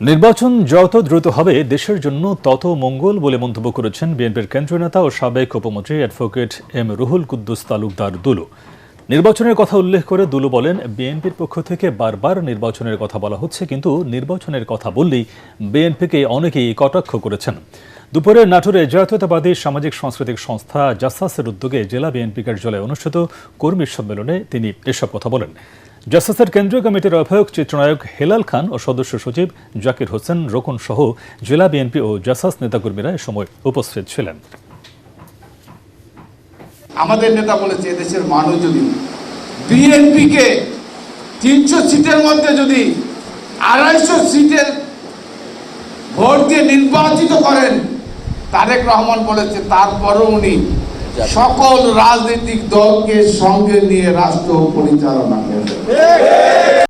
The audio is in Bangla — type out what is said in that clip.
নির্বাচন যত দ্রুত হবে দেশের জন্য তত মঙ্গল বলে মন্তব্য করেছেন বিএনপির কেন্দ্রীয় নেতা ও সাবেক উপমন্ত্রী অ্যাডভোকেট এম রুহুল কুদ্দুস তালুকদার দুলু। নির্বাচনের কথা উল্লেখ করে দুলু বলেন, বিএনপির পক্ষ থেকে বারবার নির্বাচনের কথা বলা হচ্ছে, কিন্তু নির্বাচনের কথা বললেই বিএনপিকে অনেকেই কটাক্ষ করেছেন। দুপুরে নাটোরে জাতীয়তাবাদী সামাজিক সাংস্কৃতিক সংস্থা জাসাসের উদ্যোগে জেলা বিএনপি কার্যালয়ে অনুষ্ঠিত কর্মী সম্মেলনে তিনি এসব কথা বলেন। জাসাসের কেন্দ্রীয় কমিটির আহ্বায়ক চিত্রনায়ক হেলাল খান ও সদস্য সচিব জাকির হোসেন রোকন সহ জেলা বিএনপি ও জাসাস নেতাকর্মীরা এ সময় উপস্থিত ছিলেন। আমাদের নেতা বলেছে, এদেশের মানুষ যদি বিএনপিকে ৩০০ সিটের মধ্যে যদি ২৫০ সিটের ভোট দিয়ে নির্বাচিত করেন, তারেক রহমান বলেছে তারপরও উনি সকল রাজনৈতিক দলকে সঙ্গে নিয়ে রাষ্ট্র পরিচালনা করবেন।